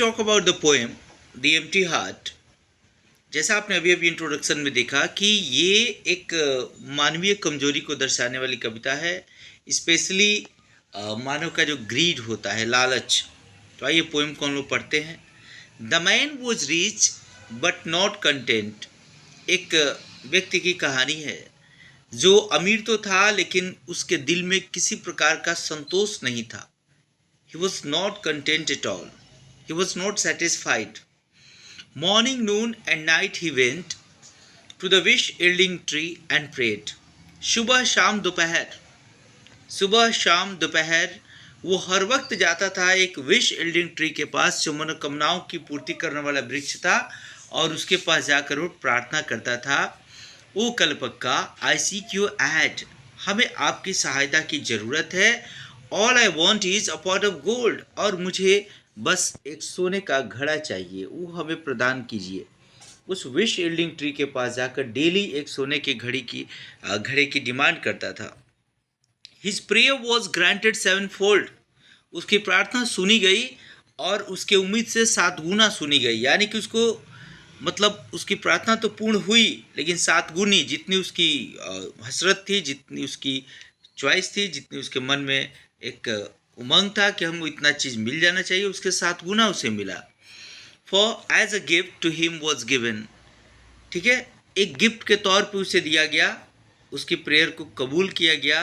talk about the poem The Empty Heart, जैसा आपने अभी अभी इंट्रोडक्शन में देखा कि ये एक मानवीय कमजोरी को दर्शाने वाली कविता है, स्पेशली मानव का जो ग्रीड होता है, लालच। तो आइए पोएम को हम लोग पढ़ते हैं। The man was rich but not content. एक व्यक्ति की कहानी है जो अमीर तो था लेकिन उसके दिल में किसी प्रकार का संतोष नहीं था। He was not content at all. He was not satisfied. Morning, noon, and night he went to the wish-yielding tree and prayed. सुबह शाम दोपहर वो हर वक्त जाता था एक विश यील्डिंग ट्री के पास जो मनोकामनाओं की पूर्ति करने वाला वृक्ष था, और उसके पास जाकर वो प्रार्थना करता था, ओ कल्पक्का, आई सीक यू एड, हमें आपकी सहायता की ज़रूरत है। All I want is a pot of gold, और मुझे बस एक सोने का घड़ा चाहिए, वो हमें प्रदान कीजिए। उस विश यील्डिंग ट्री के पास जाकर डेली एक सोने के घड़े की डिमांड करता था। His prayer was granted seven fold, उसकी प्रार्थना सुनी गई और उसके उम्मीद से 7 गुना सुनी गई। यानी कि उसको उसकी प्रार्थना तो पूर्ण हुई, लेकिन 7 गुनी जितनी उसकी हसरत थी, जितनी उसकी चॉइस थी, जितनी उसके मन में एक उमंग था कि हमको इतना चीज़ मिल जाना चाहिए, उसके 7 गुना उसे मिला। For as a gift to him was given, ठीक है, एक गिफ्ट के तौर पे उसे दिया गया, उसकी प्रेयर को कबूल किया गया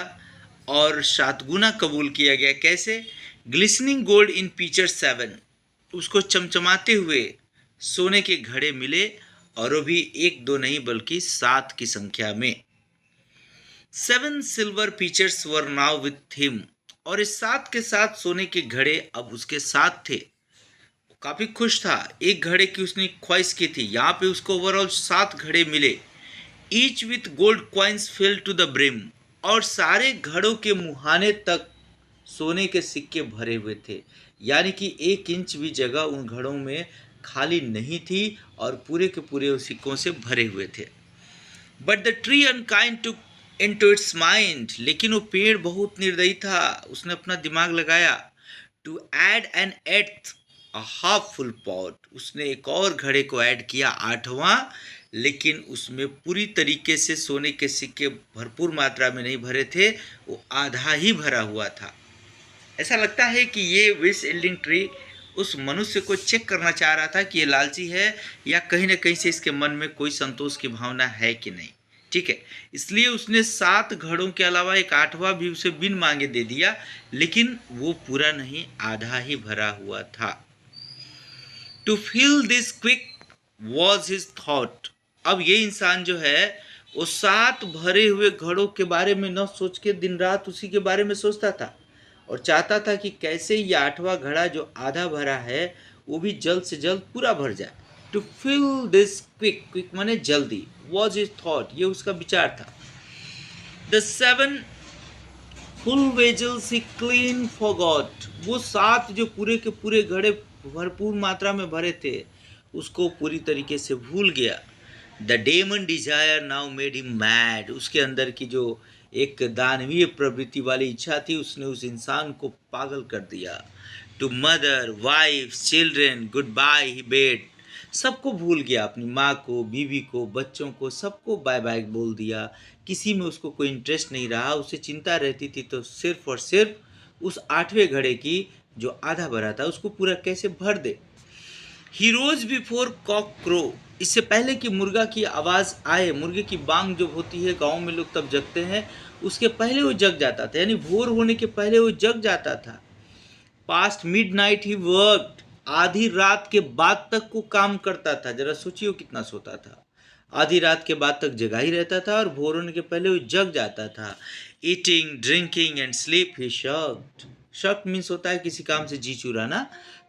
और 7 गुना कबूल किया गया। कैसे? ग्लिसनिंग गोल्ड इन पिचर 7, उसको चमचमाते हुए सोने के घड़े मिले, और वो भी 1-2 नहीं बल्कि 7 की संख्या में। 7 silver pictures were now with him, और इस 7 के साथ सोने के घड़े अब उसके साथ थे। काफ़ी खुश था, एक घड़े की उसने ख्वाहिश की थी, यहाँ पे उसको ओवरऑल 7 घड़े मिले। Each with gold coins fill to the brim, और सारे घड़ों के मुहाने तक सोने के सिक्के भरे हुए थे। यानी कि 1 इंच भी जगह उन घड़ों में खाली नहीं थी और पूरे के पूरे उस सिक्कों से भरे हुए थे। But the tree unkind to into its mind, लेकिन वो पेड़ बहुत निर्दयी था, उसने अपना दिमाग लगाया। To add an eighth a half full pot, उसने एक और घड़े को ऐड किया, 8वां, लेकिन उसमें पूरी तरीके से सोने के सिक्के भरपूर मात्रा में नहीं भरे थे, वो आधा ही भरा हुआ था। ऐसा लगता है कि ये विश यील्डिंग ट्री उस मनुष्य को चेक करना चाह रहा था कि ये लालची है या कहीं ना कहीं से इसके मन में कोई संतोष की भावना है कि नहीं। ठीक है, इसलिए उसने 7 घड़ों के अलावा एक 8वां भी उसे बिन मांगे दे दिया, लेकिन वो पूरा नहीं, आधा ही भरा हुआ था। To fill this quick was his thought, अब ये इंसान जो है वो 7 भरे हुए घड़ों के बारे में न सोच के दिन रात उसी के बारे में सोचता था, और चाहता था कि कैसे ये 8वां घड़ा जो आधा भरा है वो भी जल्द से जल्द पूरा भर जाए। टू फील दिस क्विक माने जल्दी, वॉज हिज थॉट, ये उसका विचार था। The 7 full vessels he clean forgot, वो 7 जो पूरे के पूरे घड़े भरपूर मात्रा में भरे थे उसको पूरी तरीके से भूल गया। The demon desire now made him mad, उसके अंदर की जो एक दानवीय प्रवृत्ति वाली इच्छा थी उसने उस इंसान को पागल कर दिया। To mother wife children goodbye he bade, सबको भूल गया, अपनी माँ को, बीवी को, बच्चों को, सबको बाय बाय बोल दिया। किसी में उसको कोई इंटरेस्ट नहीं रहा, उसे चिंता रहती थी तो सिर्फ और सिर्फ उस 8वें घड़े की जो आधा भरा था उसको पूरा कैसे भर दे। ही रोज बिफोर कॉक क्रो, इससे पहले कि मुर्गा की आवाज़ आए, मुर्गे की बांग जो होती है गांव में लोग तब जगते हैं, उसके पहले वो जग जाता था, यानी भोर होने के पहले वो जग जाता था। पास्ट मिडनाइट ही वर्कड, आधी रात के बाद तक वो काम करता था। जरा सोचिए कितना सोता था, आधी रात के बाद तक जगा ही रहता था और भोर होने के पहले वो जग जाता था। ईटिंग ड्रिंकिंग एंड स्लीप ही शक्ड, शक मीन्स होता है किसी काम से जी चुराना,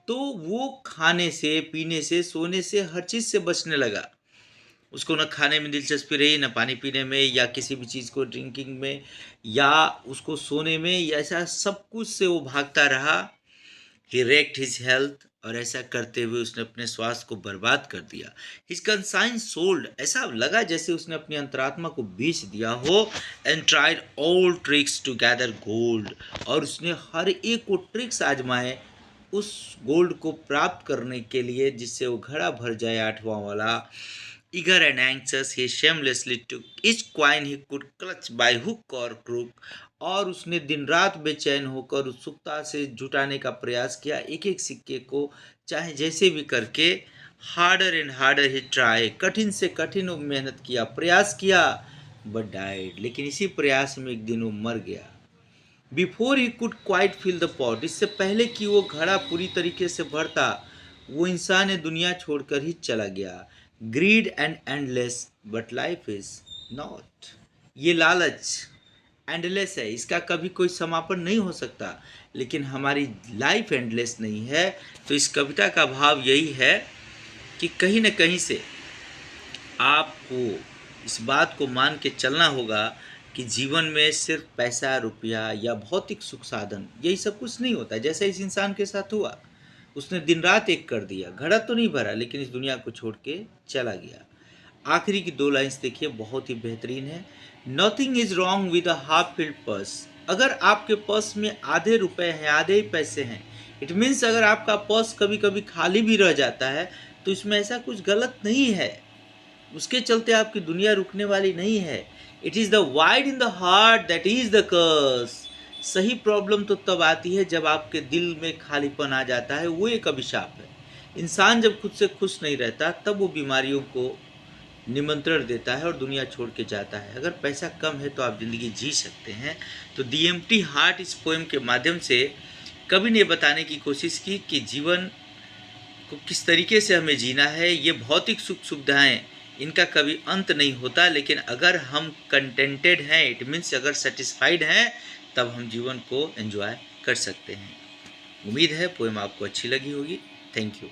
तो वो खाने से, पीने से, सोने से, हर चीज़ से बचने लगा। उसको न खाने में दिलचस्पी रही, न पानी पीने में, या किसी भी चीज़ को ड्रिंकिंग में, या उसको सोने में, या ऐसा सब कुछ से वो भागता रहा। ही रेक्ट हिज हेल्थ, और ऐसा करते हुए उसने अपने स्वास्थ्य को बर्बाद कर दिया। हिज कंसाइंस सोल्ड, ऐसा लगा जैसे उसने अपनी अंतरात्मा को बेच दिया हो। And tried all tricks to gather gold, और उसने हर एक को ट्रिक्स आजमाए उस गोल्ड को प्राप्त करने के लिए जिससे वो घड़ा भर जाए, आठवां वाला, eager and anxious he shamelessly took each coin he could clutch by hook or crook, और उसने दिन रात बेचैन होकर उत्सुकता से जुटाने का प्रयास किया एक एक सिक्के को, चाहे जैसे भी करके। Harder and harder he try, कठिन से कठिन वो मेहनत किया, प्रयास किया, बट डाइड, लेकिन इसी प्रयास में एक दिन वो मर गया। Before he could quite fill the pot, इससे पहले कि वो घड़ा पूरी तरीके से भरता, वो इंसान दुनिया छोड़कर ही चला गया। Grid and endless but life is not, ये लालच एंडलेस है, इसका कभी कोई समापन नहीं हो सकता, लेकिन हमारी लाइफ एंडलेस नहीं है। तो इस कविता का भाव यही है कि कहीं न कहीं से आपको इस बात को मान के चलना होगा कि जीवन में सिर्फ पैसा, रुपया या भौतिक सुख साधन, यही सब कुछ नहीं होता। जैसा इस इंसान के साथ हुआ, उसने दिन रात एक कर दिया, घड़ा तो नहीं भरा, लेकिन इस दुनिया को छोड़ के चला गया। आखिरी की 2 लाइन्स देखिए, बहुत ही बेहतरीन है। Nothing is wrong with a half filled purse, अगर आपके पर्स में आधे रुपए हैं, आधे ही पैसे हैं, इट मीन्स अगर आपका पर्स कभी कभी खाली भी रह जाता है तो इसमें ऐसा कुछ गलत नहीं है, उसके चलते आपकी दुनिया रुकने वाली नहीं है। It is the wide in the heart that is the curse, सही प्रॉब्लम तो तब आती है जब आपके दिल में खालीपन आ जाता है, वो एक अभिशाप है। इंसान जब खुद से खुश नहीं रहता तब वो बीमारियों को निमंत्रण देता है और दुनिया छोड़ के जाता है। अगर पैसा कम है तो आप ज़िंदगी जी सकते हैं। तो दी एम्प्टी हार्ट इस पोएम के माध्यम से कवि ने बताने की कोशिश की कि जीवन को किस तरीके से हमें जीना है। ये भौतिक सुख सुविधाएँ, इनका कभी अंत नहीं होता, लेकिन अगर हम कंटेंटेड हैं, इट मीन्स अगर सेटिस्फाइड हैं, तब हम जीवन को एंजॉय कर सकते हैं। उम्मीद है पोएम आपको अच्छी लगी होगी। Thank you.